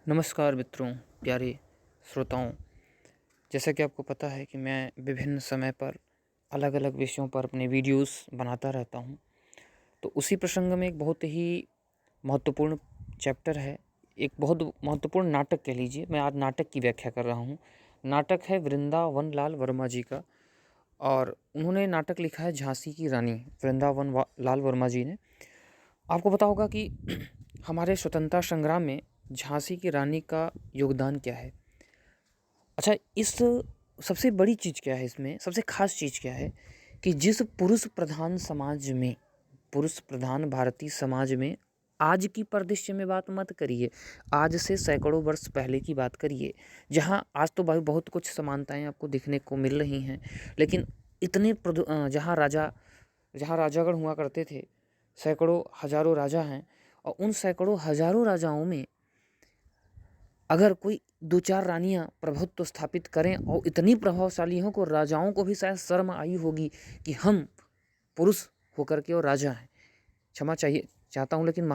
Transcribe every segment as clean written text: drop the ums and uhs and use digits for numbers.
नमस्कार मित्रों, प्यारे श्रोताओं। जैसा कि आपको पता है कि मैं विभिन्न समय पर अलग-अलग विषयों पर अपने वीडियोस बनाता रहता हूं। तो उसी प्रसंग में एक बहुत ही महत्वपूर्ण चैप्टर है, एक बहुत महत्वपूर्ण नाटक कह लीजिए। मैं आज नाटक की व्याख्या कर रहा हूं। नाटक है वृंदावन लाल वर्मा जी का और उन्होंने नाटक लिखा है झांसी की रानी, लाल वर्मा जी ने। आपको पता होगा कि हमारे स्वतंत्रता संग्राम में झांसी की रानी का योगदान क्या है। अच्छा, इस सबसे बड़ी चीज़ क्या है, इसमें सबसे ख़ास चीज़ क्या है कि जिस पुरुष प्रधान भारतीय समाज में आज की परिदृश्य में बात मत करिए, आज से सैकड़ों वर्ष पहले की बात करिए, जहाँ आज तो भाई बहुत कुछ समानताएं आपको दिखने को मिल रही हैं, लेकिन जहाँ राजागण हुआ करते थे, सैकड़ों हजारों राजा हैं, और उन सैकड़ों हजारों राजाओं में अगर कोई दो चार रानियां प्रभुत्व स्थापित करें और इतनी प्रभावशाली हों को राजाओं को भी शायद शर्म आई होगी कि हम पुरुष होकर के और राजा हैं। क्षमा चाहिए चाहता हूँ, लेकिन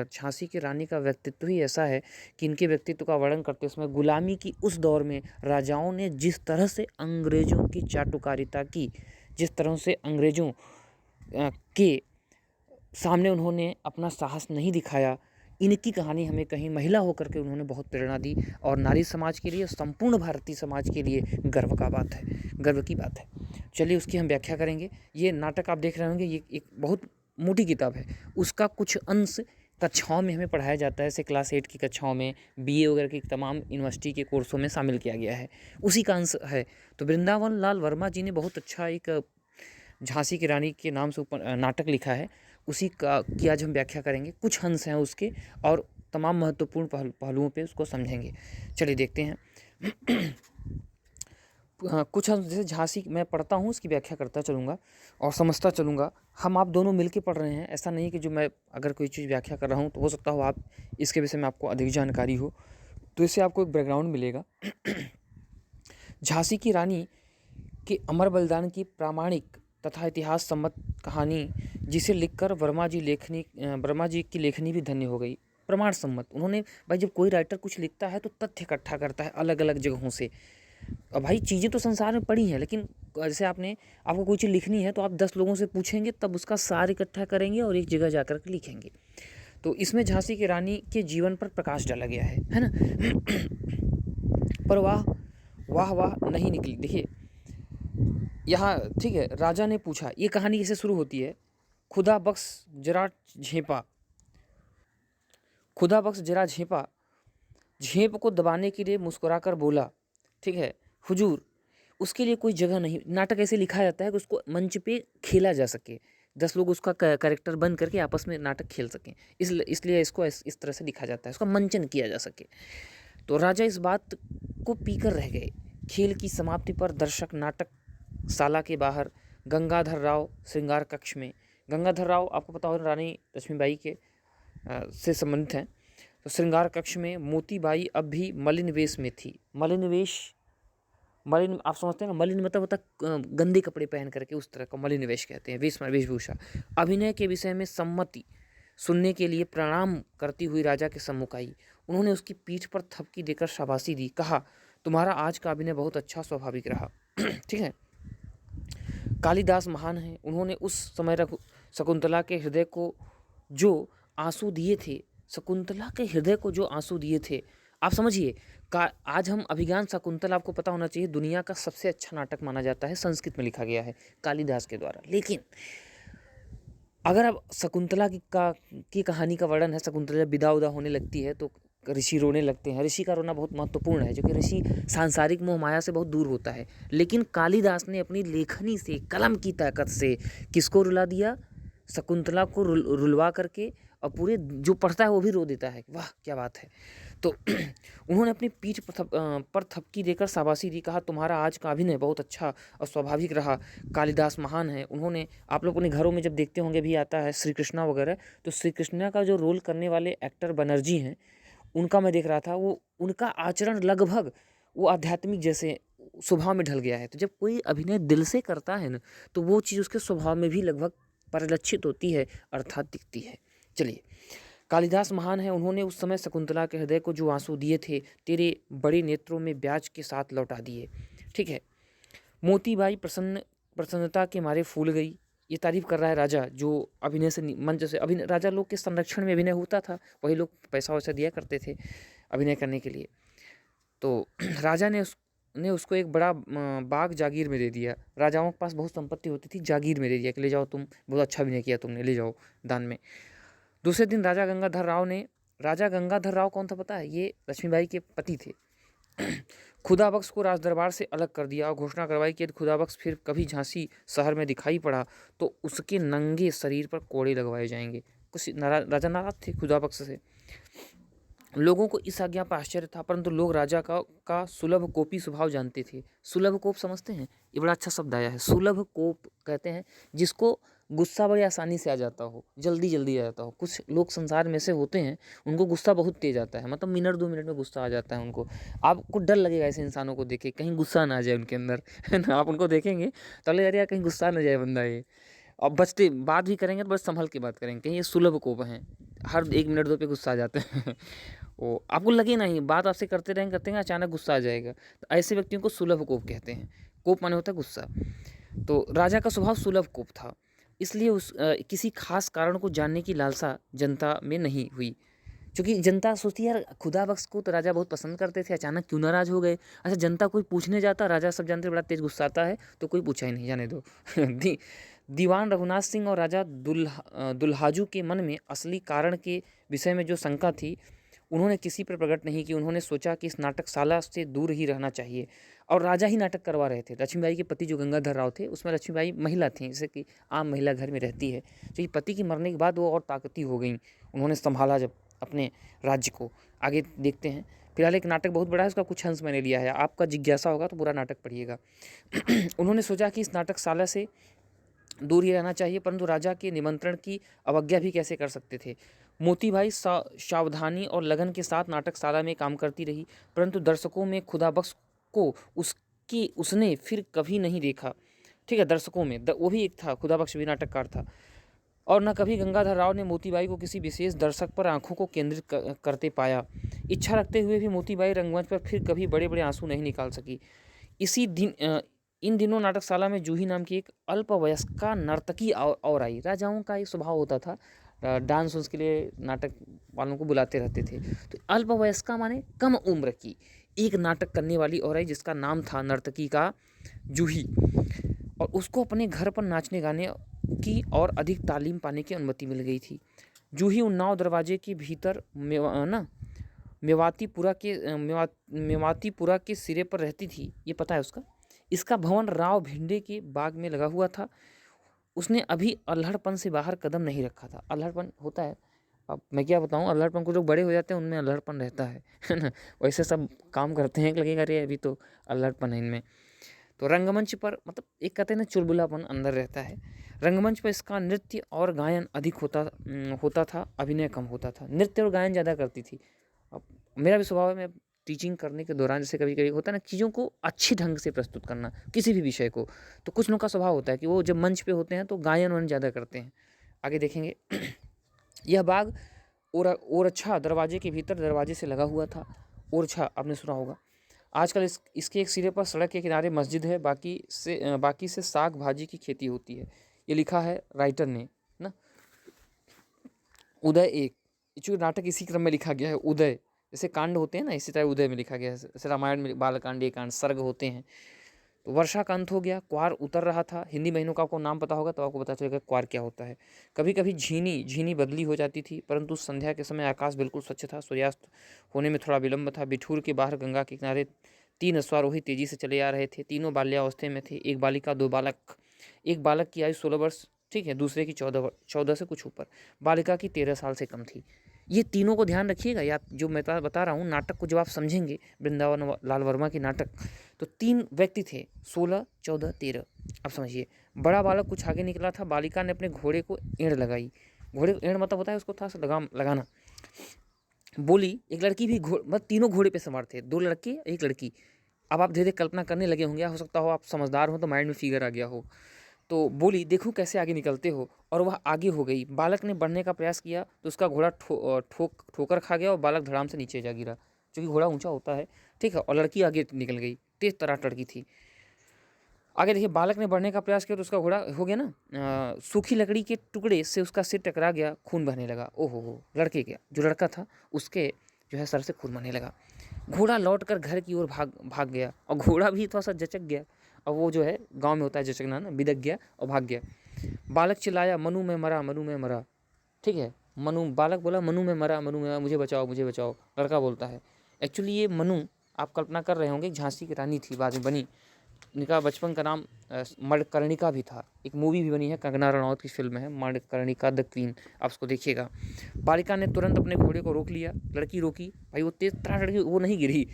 झांसी की रानी का व्यक्तित्व ही ऐसा है कि इनके व्यक्तित्व का वर्णन करते समय गुलामी की उस दौर में राजाओं ने जिस तरह से अंग्रेजों की चाटुकारिता की, जिस तरह से अंग्रेजों के सामने उन्होंने अपना साहस नहीं दिखाया, इनकी कहानी हमें कहीं महिला होकर के उन्होंने बहुत प्रेरणा दी और नारी समाज के लिए, संपूर्ण भारतीय समाज के लिए गर्व की बात है। चलिए उसकी हम व्याख्या करेंगे। ये नाटक आप देख रहे होंगे, ये एक बहुत मोटी किताब है। उसका कुछ अंश कक्षाओं में हमें पढ़ाया जाता है, जैसे क्लास 8 की कक्षाओं में, बीए वगैरह की तमाम यूनिवर्सिटी के कोर्सों में शामिल किया गया है, उसी का अंश है। तो वृंदावन लाल वर्मा जी ने बहुत अच्छा एक झांसी की रानी के नाम से ऊपर नाटक लिखा है, उसी का की आज हम व्याख्या करेंगे। कुछ अंश हैं उसके और तमाम महत्वपूर्ण पहलुओं पे उसको समझेंगे। चलिए देखते हैं। कुछ अंश जैसे झांसी मैं पढ़ता हूँ, उसकी व्याख्या करता चलूँगा और समझता चलूँगा। हम आप दोनों मिलके पढ़ रहे हैं, ऐसा नहीं कि जो मैं अगर कोई चीज़ व्याख्या कर रहा हूँ तो हो सकता हो आप इसके विषय में आपको अधिक जानकारी हो, तो इससे आपको एक बैकग्राउंड मिलेगा। झांसी की रानी के अमर बलिदान की प्रामाणिक तथा इतिहास सम्मत कहानी, जिसे लिखकर वर्मा जी की लेखनी भी धन्य हो गई। प्रमाण सम्मत, उन्होंने भाई जब कोई राइटर कुछ लिखता है तो तथ्य इकट्ठा करता है अलग अलग जगहों से। अब भाई चीज़ें तो संसार में पड़ी हैं, लेकिन जैसे आपको कोई चीज़ लिखनी है तो आप 10 लोगों से पूछेंगे, तब उसका सार इकट्ठा करेंगे और एक जगह जाकर के लिखेंगे। तो इसमें झांसी की रानी के जीवन पर प्रकाश डाला गया है ना। पर वाह वाह नहीं निकली। देखिए यहाँ ठीक है, राजा ने पूछा, ये कहानी कैसे शुरू होती है। खुदा बख्श जरा झेपा, खुदा बख्श जरा झेपा, झेप को दबाने के लिए मुस्कुराकर बोला, ठीक है, हुजूर उसके लिए कोई जगह नहीं। नाटक ऐसे लिखा जाता है कि उसको मंच पे खेला जा सके, 10 लोग उसका कैरेक्टर बन करके आपस में नाटक खेल सकें, इसलिए इसको इस तरह से लिखा जाता है, उसका मंचन किया जा सके। तो राजा इस बात को पीकर रह गए। खेल की समाप्ति पर दर्शक नाटक शाला के बाहर गंगाधर राव श्रृंगार कक्ष में, गंगाधर राव आपको पता हो रानी लक्ष्मीबाई के से संबंधित हैं, तो श्रृंगार कक्ष में मोतीबाई अब भी मलिन वेश में थी। मलिन आप समझते हैं ना, मलिन मतलब होता गंदे कपड़े पहन करके, उस तरह का मलिन वेश कहते हैं, वेशभूषा। अभिनय के विषय में सम्मति सुनने के लिए प्रणाम करती हुई राजा के सम्मुख आई। उन्होंने उसकी पीठ पर थपकी देकर शाबाशी दी, कहा तुम्हारा आज का अभिनय बहुत अच्छा, स्वाभाविक रहा। ठीक है। कालिदास महान हैं, उन्होंने उस समय शकुंतला के हृदय को जो आंसू दिए थे, शकुंतला के हृदय को जो आंसू दिए थे, आप समझिए। आज हम अभिज्ञान शाकुंतला, आपको पता होना चाहिए, दुनिया का सबसे अच्छा नाटक माना जाता है, संस्कृत में लिखा गया है कालिदास के द्वारा। लेकिन अगर अब शकुंतला की कहानी का वर्णन है, शकुंतला जब विदा उदा होने लगती है तो ऋषि रोने लगते हैं। ऋषि का रोना बहुत महत्वपूर्ण है, क्योंकि ऋषि सांसारिक मोह माया से बहुत दूर होता है। लेकिन कालिदास ने अपनी लेखनी से, कलम की ताकत से किसको रुला दिया, शकुंतला को रुलवा करके, और पूरे जो पढ़ता है वो भी रो देता है। वाह क्या बात है। तो उन्होंने अपनी पीठ पर थपकी देकर शाबाशी दी, कहा तुम्हारा आज का अभिनय बहुत अच्छा और स्वाभाविक रहा। कालिदास महान है। उन्होंने, आप लोग अपने घरों में जब देखते होंगे भी आता है श्री कृष्णा वगैरह, तो श्री कृष्णा का जो रोल करने वाले एक्टर बनर्जी हैं, उनका मैं देख रहा था, वो उनका आचरण लगभग वो आध्यात्मिक जैसे स्वभाव में ढल गया है। तो जब कोई अभिनय दिल से करता है ना, तो वो चीज़ उसके स्वभाव में भी लगभग परिलक्षित होती है, अर्थात दिखती है। चलिए, कालिदास महान है, उन्होंने उस समय शकुंतला के हृदय को जो आंसू दिए थे तेरे बड़े नेत्रों में ब्याज के साथ लौटा दिए। ठीक है। मोतीबाई प्रसन्नता के मारे फूल गई। ये तारीफ कर रहा है राजा, जो अभिनय से मंच से अभिनय, राजा लोग के संरक्षण में अभिनय होता था, वही लोग पैसा वैसा दिया करते थे अभिनय करने के लिए। तो राजा ने उसको एक बड़ा बाग जागीर में दे दिया। राजाओं के पास बहुत संपत्ति होती थी, जागीर में दे दिया कि ले जाओ, तुम बहुत अच्छा अभिनय किया तुमने, ले जाओ दान में। दूसरे दिन राजा गंगाधर राव कौन था पता है? ये लक्ष्मीबाई के पति थे। खुदाबख्श को राज दरबार से अलग कर दिया और घोषणा करवाई कि यदि खुदाबख्श फिर कभी झांसी शहर में दिखाई पड़ा तो उसके नंगे शरीर पर कोड़े लगवाए जाएंगे। कुछ राजा नाराज थे खुदाबख्श से। लोगों को इस आज्ञा पर आश्चर्य था, परंतु लोग राजा का सुलभ कोपी स्वभाव जानते थे। सुलभ कोप समझते हैं? ये बड़ा अच्छा शब्द आया है। सुलभ कोप कहते हैं जिसको गुस्सा बड़ी आसानी से आ जाता हो, जल्दी जल्दी आ जाता हो। कुछ लोग संसार में से होते हैं, उनको गुस्सा बहुत तेज आता है, मतलब मिनट 2 मिनट में गुस्सा आ जाता है उनको। आपको डर लगेगा ऐसे इंसानों को देखे, कहीं गुस्सा ना आ जाए उनके अंदर, है ना। आप उनको देखेंगे तो लगे यार कहीं गुस्सा ना जाए बंदा ये। अब बचते बात भी करेंगे तो बस संभल के बात करेंगे, कहीं ये सुलभ कोप हैं, हर 1 मिनट 2 पे गुस्सा आ जाते हैं। वो आपको लगे नहीं, बात आपसे करते रहेंगे अचानक गुस्सा आ जाएगा, तो ऐसे व्यक्तियों को सुलभ कोप कहते हैं। कोप माने होता है गुस्सा। तो राजा का स्वभाव सुलभ कोप था, इसलिए किसी खास कारण को जानने की लालसा जनता में नहीं हुई, क्योंकि जनता सोचती है यार खुदाबख्श को तो राजा बहुत पसंद करते थे, अचानक क्यों नाराज हो गए। अच्छा, जनता कोई पूछने जाता, राजा सब जानते बड़ा तेज गुस्सा आता है, तो कोई पूछा ही नहीं, जाने दो। दीवान रघुनाथ सिंह और राजा दुल्हाजू के मन में असली कारण के विषय में जो शंका थी उन्होंने किसी पर प्रकट नहीं की। उन्होंने सोचा कि इस नाटकशाला से दूर ही रहना चाहिए, और राजा ही नाटक करवा रहे थे। लक्ष्मीबाई के पति जो गंगाधर राव थे, उसमें लक्ष्मीबाई महिला थी, जैसे कि आम महिला घर में रहती है। तो ये पति की मरने के बाद वो और ताकती हो गई, उन्होंने संभाला जब अपने राज्य को। आगे देखते हैं। फिलहाल एक नाटक बहुत बड़ा है, उसका कुछ अंश मैंने लिया है, आपका जिज्ञासा होगा तो पूरा नाटक पढ़िएगा। उन्होंने सोचा कि इस नाटकशाला से दूर ही रहना चाहिए, परंतु राजा के निमंत्रण की अवज्ञा भी कैसे कर सकते थे। मोतीबाई सावधानी और लगन के साथ नाटकशाला में काम करती रही, परंतु दर्शकों में खुदाबख्श को उसने फिर कभी नहीं देखा। ठीक है, दर्शकों में वो भी एक था, खुदाबख्श भी नाटककार था। और न कभी गंगाधर राव ने मोतीबाई को किसी विशेष दर्शक पर आंखों को केंद्रित करते पाया। इच्छा रखते हुए भी मोतीबाई रंगमंच पर फिर कभी बड़े बड़े आंसू नहीं निकाल सकी। इन दिनों नाटकशाला में जूही नाम की एक अल्पवयस्का नर्तकी और आई। राजाओं का एक स्वभाव होता था, डांस उसके लिए नाटक वालों को बुलाते रहते थे। तो अल्पवयस्का माने कम उम्र की एक नाटक करने वाली और आई, जिसका नाम था नर्तकी का जूही, और उसको अपने घर पर नाचने गाने की और अधिक तालीम पाने की अनुमति मिल गई थी। जूही उन्नाव दरवाजे के भीतर मेवातीपुरा के सिरे पर रहती थी, ये पता है उसका। इसका भवन राव भिंडे के बाग में लगा हुआ था। उसने अभी अल्हड़पन से बाहर कदम नहीं रखा था। अल्हड़पन होता है, अब मैं क्या बताऊँ, अल्हड़पन को जो बड़े हो जाते हैं उनमें अल्हड़पन रहता है ना। वैसे सब काम करते हैं, लगेगा अरे अभी तो अल्हड़पन है इनमें। तो रंगमंच पर मतलब एक कहते हैं ना चुलबुलापन अंदर रहता है। रंगमंच पर इसका नृत्य और गायन अधिक होता था, अभिनय कम होता था। नृत्य और गायन ज़्यादा करती थी। अब मेरा भी स्वभाव है, मैं टीचिंग करने के दौरान जैसे कभी कभी होता है ना, चीज़ों को अच्छी ढंग से प्रस्तुत करना, किसी भी विषय को। तो कुछ लोगों का स्वभाव होता है कि वो जब मंच पे होते हैं तो गायन वायन ज़्यादा करते हैं। आगे देखेंगे। यह बाग ओरछा दरवाजे के भीतर दरवाजे से लगा हुआ था। ओरछा आपने सुना होगा। आजकल इसके एक सिरे पर सड़क के किनारे मस्जिद है, बाकी से साग भाजी की खेती होती है। ये लिखा है राइटर ने ना, उदय एक, चूँकि नाटक इसी क्रम में लिखा गया है। उदय जैसे कांड होते हैं ना, इसी तरह उदय में लिखा गया है। जैसे रामायण में बालकांड, एकांड, सर्ग होते हैं। तो वर्षा का अंत हो गया, क्वार उतर रहा था। हिंदी महीनों का आपको नाम पता होगा तो आपको पता चलेगा क्वार क्या होता है। कभी कभी झीनी बदली हो जाती थी, परंतु संध्या के समय आकाश बिल्कुल स्वच्छ था। सूर्यास्त होने में थोड़ा विलंब था। बिठूर के बाहर गंगा के किनारे 3 अश्वारोही तेजी से चले आ रहे थे। तीनों बाल्यावस्था में थे, एक बालिका 2 बालक। एक बालक की आयु 16 वर्ष, ठीक है, दूसरे की 14 से कुछ ऊपर, बालिका की 13 साल से कम थी। ये तीनों को ध्यान रखिएगा, या जो मैं बता रहा हूँ नाटक को जब आप समझेंगे, वृंदावन लाल वर्मा की नाटक, तो 3 व्यक्ति थे, 16, 14, 13। अब समझिए, बड़ा बालक कुछ आगे निकला था। बालिका ने अपने घोड़े को एड़ लगाई। घोड़े को एड़ मतलब होता है उसको था लगाना। बोली, एक लड़की भी मतलब तीनों घोड़े पे सवार थे, 2 लड़के 1 लड़की। अब आप धीरे धीरे कल्पना करने लगे होंगे, हो सकता हो आप समझदार हो तो माइंड में फिगर आ गया हो। तो बोली, देखो कैसे आगे निकलते हो, और वह आगे हो गई। बालक ने बढ़ने का प्रयास किया तो उसका घोड़ा ठोकर खा गया और बालक धड़ाम से नीचे जा गिरा, क्योंकि घोड़ा ऊंचा होता है, ठीक है। और लड़की आगे निकल गई, तेज तरार लड़की थी। आगे देखिए, बालक ने बढ़ने का प्रयास किया तो उसका घोड़ा हो गया ना, सूखी लकड़ी के टुकड़े से उसका सिर टकरा गया, खून बहने लगा। ओहो हो, लड़के के जो लड़का था उसके जो है सर से खून बहने लगा। घोड़ा लौटकर घर की ओर भाग गया, और घोड़ा भी थोड़ा सा जचक गया, और वो जो है गांव में होता है जचकना ना, बिदक गया और भाग गया। बालक चिल्लाया, मनु में मरा, मनु में मरा, ठीक है। बालक बोला, मनु में मरा, मनु में मरा, मुझे बचाओ, मुझे बचाओ। लड़का बोलता है। एक्चुअली ये मनु, आप कल्पना कर रहे होंगे, झांसी की रानी थी, बाद में बनी। इनका बचपन का नाम मणिकर्णिका भी था। एक मूवी भी बनी है, कंगना रनौत की फिल्म है मणिकर्णिका द क्वीन, आप उसको देखिएगा। बालिका ने तुरंत अपने घोड़े को रोक लिया। लड़की रोकी, भाई वो तेज तरार लड़की, वो नहीं गिरी,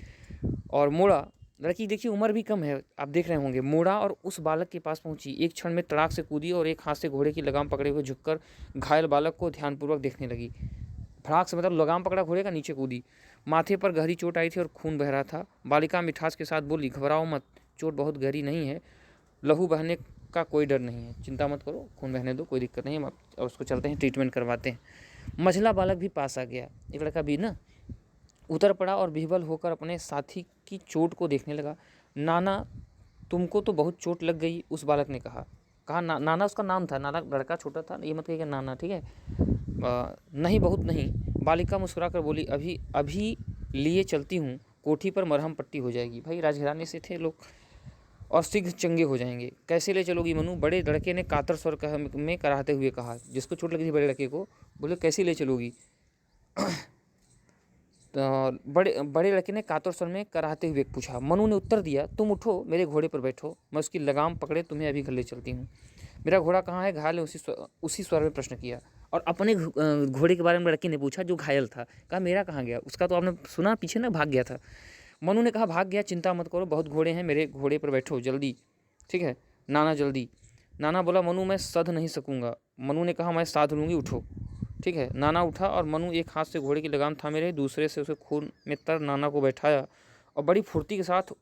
और मोड़ा। लड़की देखिए उम्र भी कम है, आप देख रहे होंगे, मोड़ा और उस बालक के पास पहुंची। एक क्षण में तड़ाक से कूदी और एक हाथ से घोड़े की लगाम पकड़े हुए झुककर घायल बालक को ध्यानपूर्वक देखने लगी। फड़ाक से मतलब लगाम पकड़ा घोड़े का, नीचे कूदी। माथे पर गहरी चोट आई थी और खून बह रहा था। बालिका मिठास के साथ बोली, घबराओ मत, चोट बहुत गहरी नहीं है, लहू बहने का कोई डर नहीं है, चिंता मत करो, खून बहने दो, कोई दिक्कत नहीं है, हम उसको चलते हैं ट्रीटमेंट करवाते हैं। मझला बालक भी पास आ गया, एक लड़का भी ना उतर पड़ा और विह्वल होकर अपने साथी की चोट को देखने लगा। नाना, तुमको तो बहुत चोट लग गई, उस बालक ने कहा। नाना उसका नाम था, नाना लड़का छोटा था, ये मत कहिएगा नाना, ठीक है। नहीं, बहुत नहीं, बालिका मुस्कुरा कर बोली, अभी अभी लिए चलती हूँ, कोठी पर मरहम पट्टी हो जाएगी। भाई राजघराने से थे लोग, और शीघ्र चंगे हो जाएंगे। कैसे ले चलोगी मनु, बड़े लड़के ने कातर स्वर में कराहते हुए कहा। जिसको चोट लगी थी बड़े लड़के को, बोले कैसे ले चलोगी। तो बड़े लड़के ने कातर स्वर में कराहते हुए पूछा। मनु ने उत्तर दिया, तुम उठो, मेरे घोड़े पर बैठो, मैं उसकी लगाम पकड़े तुम्हें अभी घर ले चलती हूँ। मेरा घोड़ा कहाँ है, घायल ने उसी स्वर में प्रश्न किया। और अपने घोड़े के बारे में लड़की ने पूछा जो घायल था। कहा मेरा कहाँ गया, उसका तो आपने सुना पीछे ना, भाग गया था। मनु ने कहा, भाग गया, चिंता मत करो, बहुत घोड़े हैं, मेरे घोड़े पर बैठो जल्दी, ठीक है नाना, जल्दी। नाना बोला, मनु मैं सध नहीं सकूँगा। मनु ने कहा, मैं साध लूँगी, उठो, ठीक है। नाना उठा और मनु एक हाथ से घोड़े की लगाम थामे रहे, दूसरे से उसे खून में तर नाना को बैठाया और बड़ी फुर्ती के साथ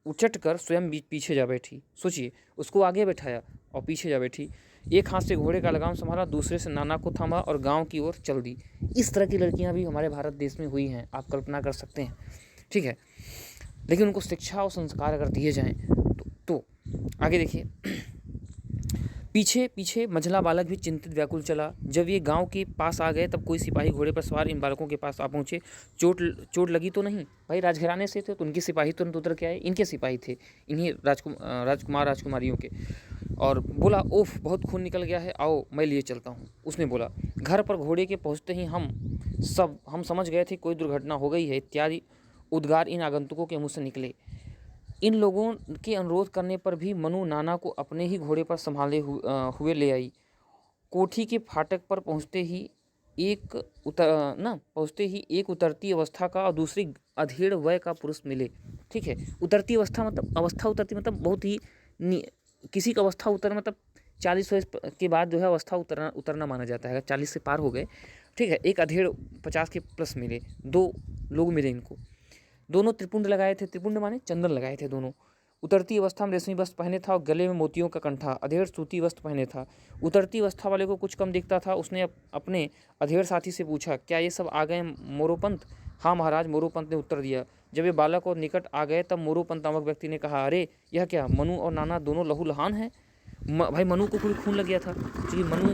उचट कर स्वयं पीछे जा बैठी। सोचिए, उसको आगे बैठाया और पीछे जा बैठी। एक हाथ से घोड़े का लगाम संभाला, दूसरे से नाना को थामा और गांव की ओर चल दी। इस तरह की लड़कियां भी हमारे भारत देश में हुई हैं, आप कल्पना कर सकते हैं, ठीक है। लेकिन उनको शिक्षा और संस्कार अगर दिए जाएं तो आगे देखिए। पीछे पीछे मझला बालक भी चिंतित व्याकुल चला। जब ये गांव के पास आ गए तब कोई सिपाही घोड़े पर सवार इन बालकों के पास आ पहुंचे। चोट लगी तो नहीं, भाई राजघराने से थे तो उनके सिपाही तुरंत उतर के आए, इनके सिपाही थे, इन्हीं राजकुमारियों के। और बोला, ओफ बहुत खून निकल गया है, आओ मैं लिए चलता हूँ। उसने बोला। घर पर घोड़े के पहुँचते ही हम समझ गए थे कोई दुर्घटना हो गई है इत्यादि उद्गार इन आगंतुकों के मुँह से निकले। इन लोगों के अनुरोध करने पर भी मनु नाना को अपने ही घोड़े पर संभाले हुए ले आई। कोठी के फाटक पर पहुँचते ही एक उतरती अवस्था का और दूसरी अधेड़ वय का पुरुष मिले, ठीक है। उतरती अवस्था मतलब अवस्था उतरती मतलब बहुत ही किसी का अवस्था उतर मतलब 40 वर्ष के बाद जो है अवस्था उतरना माना जाता है, 40 से पार हो गए, ठीक है। एक अधेड़ 50 के प्लस मिले, 2 लोग मिले इनको। दोनों त्रिपुंड लगाए थे, त्रिपुंड माने चंदन लगाए थे दोनों। उतरती अवस्था में रेशमी वस्त्र पहने था और गले में मोतियों का कंठा, अधेड़ सूती वस्त्र पहने था। उतरती अवस्था वाले को कुछ कम दिखता था। उसने अपने अधेड़ साथी से पूछा, क्या ये सब आ गए मोरोपंत? हाँ महाराज, मोरोपंत ने उत्तर दिया। जब ये बालक और निकट आ गए तब मोरोपंत नामक व्यक्ति ने कहा, अरे यह क्या, मनु और नाना दोनों लहू लहान हैं। भाई मनु को कोई खून लग गया था, क्योंकि मनु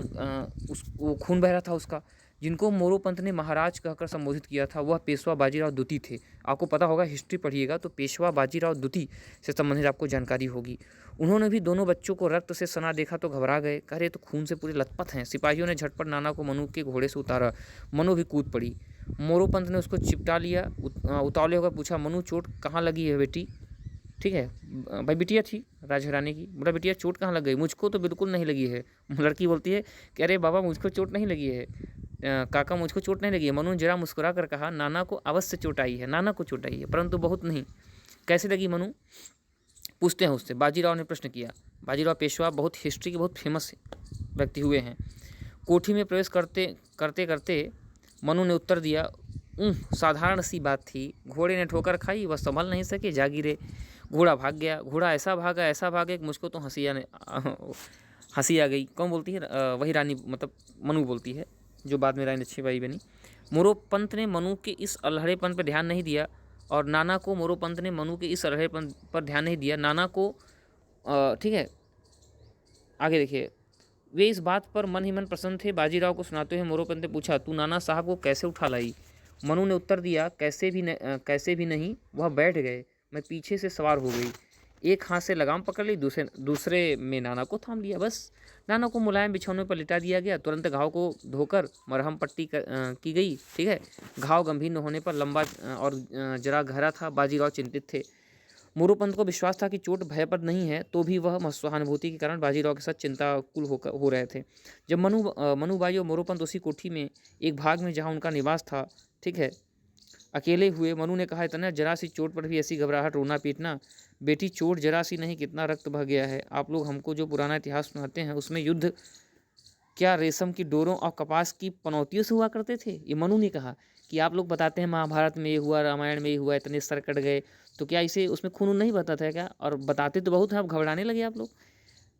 वो खून बह रहा था उसका। जिनको मोरोपंत ने महाराज कहकर संबोधित किया था वह पेशवा बाजीराव द्वितीय थे। आपको पता होगा, हिस्ट्री पढ़िएगा तो पेशवा बाजीराव द्वितीय से संबंधित आपको जानकारी होगी। उन्होंने भी दोनों बच्चों को रक्त से सना देखा तो घबरा गए, कह रहे तो खून से पूरे लथपथ हैं। सिपाहियों ने झटपट नाना को मनु के घोड़े से उतारा। मनु भी कूद पड़ी। मोरोपंत ने उसको चिपटा लिया। उतावले होकर पूछा, मनु चोट कहाँ लगी है बेटी? ठीक है, भाई बिटिया थी राजघराने की। बोला, बिटिया चोट कहाँ लग गई? मुझको तो बिल्कुल नहीं लगी है। लड़की बोलती है कि अरे बाबा मुझको चोट नहीं लगी है, काका मुझको चोट नहीं लगी है। मनु जरा मुस्कुरा कर कहा, नाना को अवश्य चोट आई है, नाना को चोट आई है, परंतु बहुत नहीं। कैसे लगी मनु? पूछते हैं उससे। बाजीराव ने प्रश्न किया। बाजीराव पेशवा बहुत हिस्ट्री के बहुत फेमस व्यक्ति हुए हैं। कोठी में प्रवेश करते करते मनु ने उत्तर दिया, साधारण सी बात थी। घोड़े ने ठोकर खाई, वह संभल नहीं सके, जा गिरे। घोड़ा भाग गया। घोड़ा ऐसा भागा कि मुझको तो हंसी आ गई। कौन बोलती है? वही रानी, मतलब मनु बोलती है, जो बाद में रानी लक्ष्मीबाई बनी। मोरोपंत ने मनु के इस अल्हड़ेपन पर ध्यान नहीं दिया, और नाना को मोरोपंत ने मनु के इस अल्हड़ेपन पर ध्यान नहीं दिया। नाना को ठीक है, आगे देखिए। वे इस बात पर मन ही मन प्रसन्न थे। बाजीराव को सुनाते हुए मोरोपंत ने पूछा, तू नाना साहब को कैसे उठा लाई? मनु ने उत्तर दिया, कैसे भी नहीं, वह बैठ गए, मैं पीछे से सवार हो गई। एक हाथ से लगाम पकड़ ली, दूसरे में नाना को थाम लिया। बस नाना को मुलायम बिछौने पर लिटा दिया गया। तुरंत घाव को धोकर मरहम पट्टी की गई। ठीक है, घाव गंभीर न होने पर लंबा और जरा गहरा था। बाजीराव चिंतित थे। मोरोपंत को विश्वास था कि चोट भयप्रद नहीं है, तो भी वह सहानुभूति के कारण बाजीराव के साथ चिंताकुल हो रहे थे। जब मनुबाई और मोरोपंत उसी कोठी में एक भाग में जहाँ उनका निवास था, ठीक है, अकेले हुए, मनु ने कहा, इतना जरा सी चोट पर भी ऐसी घबराहट, रोना पीटना? बेटी, चोट जरा सी नहीं, कितना रक्त बह गया है। आप लोग हमको जो पुराना इतिहास सुनाते हैं, उसमें युद्ध क्या रेशम की डोरों और कपास की पनौतियों से हुआ करते थे? ये मनु ने कहा कि आप लोग बताते हैं महाभारत में ये हुआ, रामायण में ये हुआ, इतने सर कट गए, तो क्या इसे उसमें खून नहीं बता था क्या? और बताते तो बहुत हैं, आप घबराने लगे आप लोग।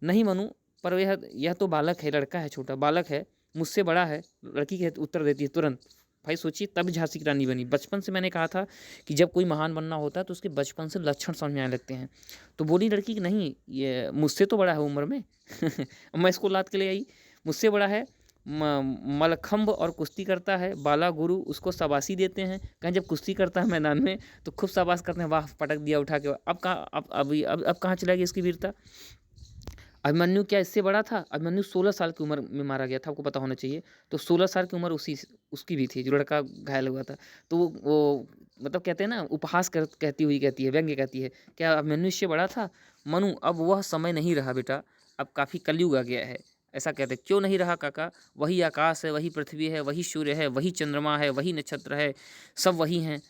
नहीं मनु, पर यह तो बालक है, लड़का है, छोटा बालक है, मुझसे बड़ा है। लड़की के उत्तर देती है तुरंत। भाई सोचिए, तब झांसी की रानी बनी। बचपन से मैंने कहा था कि जब कोई महान बनना होता है तो उसके बचपन से लक्षण समझ में आने लगते हैं। तो बोली लड़की कि नहीं, ये मुझसे तो बड़ा है उम्र में। मैं इसको लाद के ले आई, मुझसे बड़ा है, मलखम्ब और कुश्ती करता है। बाला गुरु उसको शाबाशी देते हैं। कहीं जब कुश्ती करता है मैदान में तो खूब शाबाश करते हैं, वाह, पटक दिया उठा के। अब कहाँ, अब कहाँ चला गया इसकी वीरता? अभिमन्यु क्या इससे बड़ा था? अभिमन्यु 16 साल की उम्र में मारा गया था, आपको पता होना चाहिए। तो 16 साल की उम्र उसकी भी थी, जो लड़का घायल हुआ था। तो वो मतलब कहते हैं ना, उपहास कहती है, व्यंग्य कहती है, क्या अभिमन्यु इससे बड़ा था? मनु, अब वह समय नहीं रहा बेटा, अब काफ़ी कलयुग आ गया है। ऐसा कहते, क्यों नहीं रहा काका? वही आकाश है, वही पृथ्वी है, वही सूर्य है, वही चंद्रमा है, वही नक्षत्र है, सब वही हैं।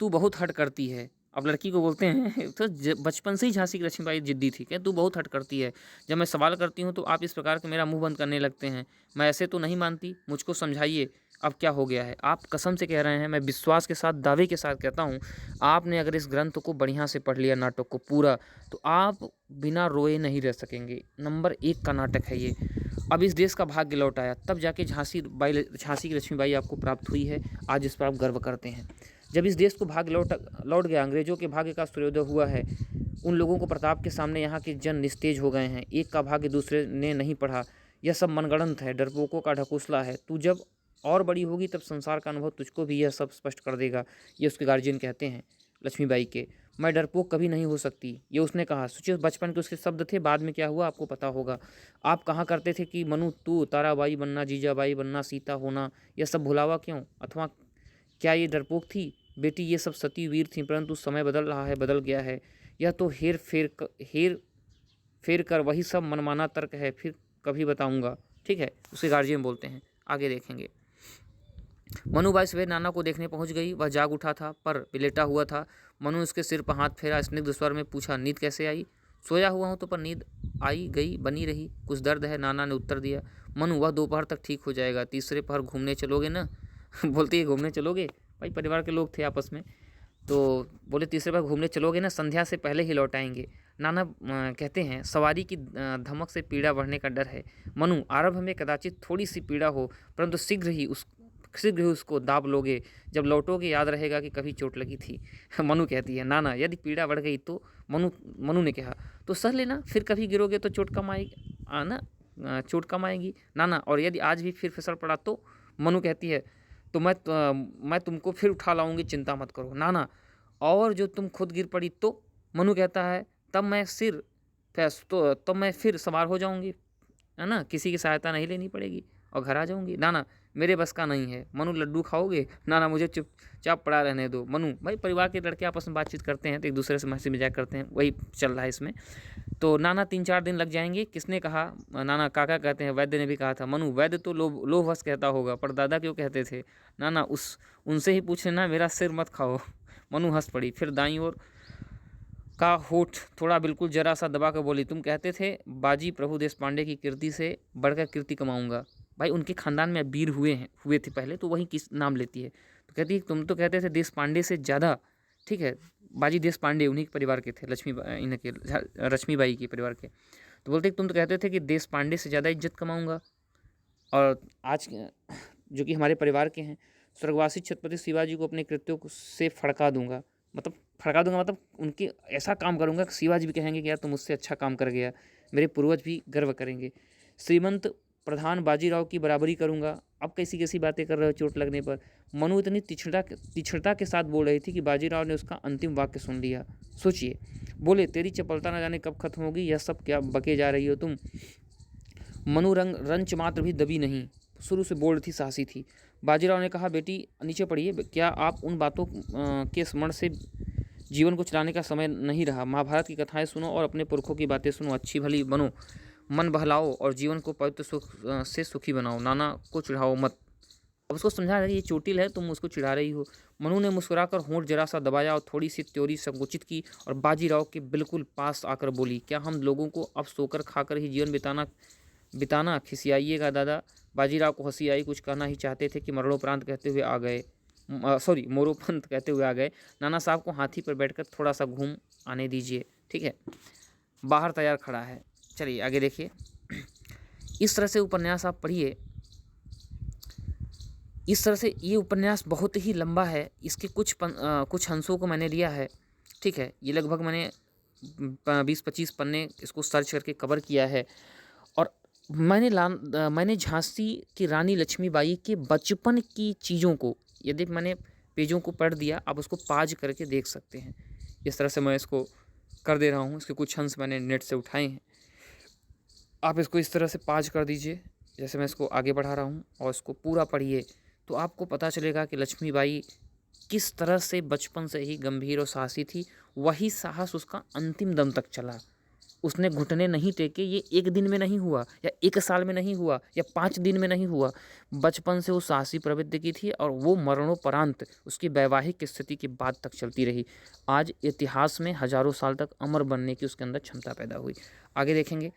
तू बहुत हट करती है। अब लड़की को बोलते हैं, तो बचपन से ही झांसी की लक्ष्मीबाई जिद्दी थी, क्या तू बहुत हट करती है। जब मैं सवाल करती हूँ तो आप इस प्रकार के मेरा मुंह बंद करने लगते हैं। मैं ऐसे तो नहीं मानती, मुझको समझाइए, अब क्या हो गया है? आप कसम से कह रहे हैं, मैं विश्वास के साथ, दावे के साथ कहता हूँ, आपने अगर इस ग्रंथ को बढ़िया से पढ़ लिया, नाटक को पूरा, तो आप बिना रोए नहीं रह सकेंगे। नंबर 1 का नाटक है ये। अब इस देश का भाग्य लौट आया, तब जाके झांसी की लक्ष्मीबाई आपको प्राप्त हुई है। आज इस पर आप गर्व करते हैं। जब इस देश को भाग्य लौट गया, अंग्रेजों के भाग्य का सूर्योदय हुआ है। उन लोगों को प्रताप के सामने यहाँ के जन निस्तेज हो गए हैं। एक का भाग्य दूसरे ने नहीं पढ़ा। यह सब मनगढ़ंत है, डरपोकों का ढकोसला है। तू जब और बड़ी होगी तब संसार का अनुभव तुझको भी यह सब स्पष्ट कर देगा। ये उसके गार्जियन कहते हैं लक्ष्मीबाई के। मैं डरपोक कभी नहीं हो सकती, ये उसने कहा। सोचिए, बचपन के उसके शब्द थे, बाद में क्या हुआ आपको पता होगा। आप कहा करते थे कि मनु, तू ताराबाई बनना, जीजाबाई बनना, सीता होना, यह सब भुलावा क्यों? अथवा क्या ये डरपोक थी? बेटी, ये सब सती वीर थी, परंतु समय बदल रहा है, बदल गया है। यह तो हेर फेर कर वही सब मनमाना तर्क है। फिर कभी बताऊंगा। ठीक है, उसके गार्जियन बोलते हैं, आगे देखेंगे। मनुबाई सवेरे नाना को देखने पहुंच गई। वह जाग उठा था पर लेटा हुआ था। मनु उसके सिर पर हाथ फेरा, स्निग्ध स्वर में पूछा, नींद कैसे आई? सोया हुआ हूँ तो, पर नींद आई गई बनी रही। कुछ दर्द है? नाना ने उत्तर दिया। मनु, वह दोपहर तक ठीक हो जाएगा। तीसरे पहर घूमने चलोगे ना? बोलती है, घूमने चलोगे? भाई परिवार के लोग थे आपस में, तो बोले तीसरे बार घूमने चलोगे ना? संध्या से पहले ही लौट आएंगे। नाना कहते हैं, सवारी की धमक से पीड़ा बढ़ने का डर है। मनु, आरंभ में कदाचित थोड़ी सी पीड़ा हो, परंतु शीघ्र ही उसको दाब लोगे। जब लौटोगे याद रहेगा कि कभी चोट लगी थी। मनु कहती है, नाना यदि पीड़ा बढ़ गई तो? मनु ने कहा, तो सह लेना, फिर कभी गिरोगे तो चोट कम आएगी ना, चोट कम आएगी नाना। और यदि आज भी फिर फिसल पड़ा तो? मनु कहती है, तो मैं तुमको फिर उठा लाऊंगी, चिंता मत करो नाना। और जो तुम खुद गिर पड़ी तो? मनु कहता है, तब मैं फिर सवार हो जाऊंगी, है ना, किसी की सहायता नहीं लेनी पड़ेगी और घर आ जाऊंगी। नाना, मेरे बस का नहीं है। मनु, लड्डू खाओगे? नाना, मुझे चुपचाप पड़ा रहने दो। मनु, भाई परिवार के लड़के आपस में बातचीत करते हैं तो एक दूसरे से हंसी मजाक करते हैं, वही चल रहा है इसमें। तो नाना, 3-4 दिन लग जाएंगे। किसने कहा? नाना, काका कहते हैं, वैद्य ने भी कहा था। मनु, वैद्य तो लोभवश कहता होगा, पर दादा क्यों कहते थे? नाना, उनसे ही पूछ लेना, मेरा सिर मत खाओ। मनु हंस पड़ी, फिर दाईं ओर का होठ थोड़ा बिल्कुल जरा सा दबा कर बोली, तुम कहते थे बाजी प्रभु देश पांडे की कीर्ति से बढ़कर कीर्ति कमाऊंगा। भाई उनके खानदान में वीर हुए थे पहले, तो वही किस नाम लेती है। तो कहती है तुम तो कहते थे देश पांडे से ज़्यादा, ठीक है, बाजी देश पांडे उन्हीं के परिवार के थे, लक्ष्मीबाई के परिवार के। तो बोलते तुम तो कहते थे कि देश पांडे से ज़्यादा इज्जत कमाऊंगा, और आज जो कि हमारे परिवार के हैं, स्वर्गवासी छत्रपति शिवाजी को अपने कृत्यों से फड़का दूंगा, मतलब उनके ऐसा काम करूंगा कि शिवाजी भी कहेंगे कि यार तुम मुझसे अच्छा काम कर गया, मेरे पूर्वज भी गर्व करेंगे। श्रीमंत प्रधान बाजीराव की बराबरी करूंगा। अब कैसी कैसी बातें कर रहे हो चोट लगने पर। मनु इतनी तीक्ष्णता के साथ बोल रही थी कि बाजीराव ने उसका अंतिम वाक्य सुन लिया। सोचिए, बोले तेरी चपलता न जाने कब खत्म होगी, यह सब क्या बके जा रही हो तुम। मनु रंच मात्र भी दबी नहीं, शुरू से बोल्ड थी, साहसी थी। बाजीराव ने कहा बेटी नीचे पड़िए, क्या आप उन बातों के स्मरण से जीवन को चलाने का समय नहीं रहा। महाभारत की कथाएं सुनो और अपने पुरखों की बातें सुनो, अच्छी भली बनो, मन बहलाओ और जीवन को पवित्र सुख से सुखी बनाओ, नाना को चिढ़ाओ मत। अब उसको समझा रहा है ये चोटिल है, तुम उसको चिढ़ा रही हो। मनु ने मुस्कुराकर होंठ जरा सा दबाया और थोड़ी सी त्योरी संकुचित की और बाजीराव के बिल्कुल पास आकर बोली, क्या हम लोगों को अब सोकर खाकर ही जीवन बिताना खिसियाइएगा दादा। बाजीराव को हंसी आई, कुछ कहना ही चाहते थे कि मरणोपरांत कहते हुए आ गए, मोरोपंत कहते हुए आ गए, नाना साहब को हाथी पर बैठकर थोड़ा सा घूम आने दीजिए, ठीक है, बाहर तैयार खड़ा है। चलिए आगे देखिए। इस तरह से उपन्यास आप पढ़िए। इस तरह से ये उपन्यास बहुत ही लंबा है, इसके कुछ अंशों को मैंने लिया है, ठीक है। ये लगभग मैंने 20-25 पन्ने इसको सर्च करके कवर किया है। और मैंने झांसी की रानी लक्ष्मीबाई के बचपन की चीज़ों को, यदि मैंने पेजों को पढ़ दिया, आप उसको पाज करके देख सकते हैं। इस तरह से मैं इसको कर दे रहा हूँ। इसके कुछ अंश मैंने नेट से उठाए हैं, आप इसको इस तरह से पाज कर दीजिए जैसे मैं इसको आगे बढ़ा रहा हूँ, और इसको पूरा पढ़िए तो आपको पता चलेगा कि लक्ष्मीबाई किस तरह से बचपन से ही गंभीर और साहसी थी। वही साहस उसका अंतिम दम तक चला। उसने घुटने नहीं टेके। ये एक दिन में नहीं हुआ, या एक साल में नहीं हुआ, या 5 दिन में नहीं हुआ। बचपन से वो साहसी प्रवृत्ति की थी, और वो मरणोपरांत उसकी वैवाहिक स्थिति की बात तक चलती रही। आज इतिहास में हजारों साल तक अमर बनने की उसके अंदर क्षमता पैदा हुई। आगे देखेंगे।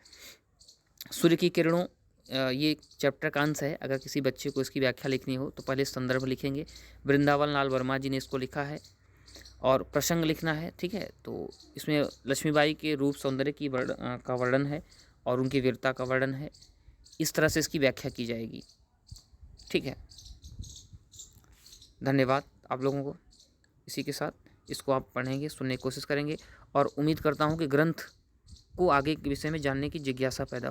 सूर्य की किरणों, ये चैप्टर का अंश है। अगर किसी बच्चे को इसकी व्याख्या लिखनी हो तो पहले संदर्भ लिखेंगे। वृंदावन लाल वर्मा जी ने इसको लिखा है, और प्रसंग लिखना है, ठीक है। तो इसमें लक्ष्मीबाई के रूप सौंदर्य का वर्णन है, और उनकी वीरता का वर्णन है। इस तरह से इसकी व्याख्या की जाएगी, ठीक है। धन्यवाद आप लोगों को। इसी के साथ इसको आप पढ़ेंगे, सुनने की कोशिश करेंगे, और उम्मीद करता हूँ कि ग्रंथ को आगे के विषय में जानने की जिज्ञासा पैदा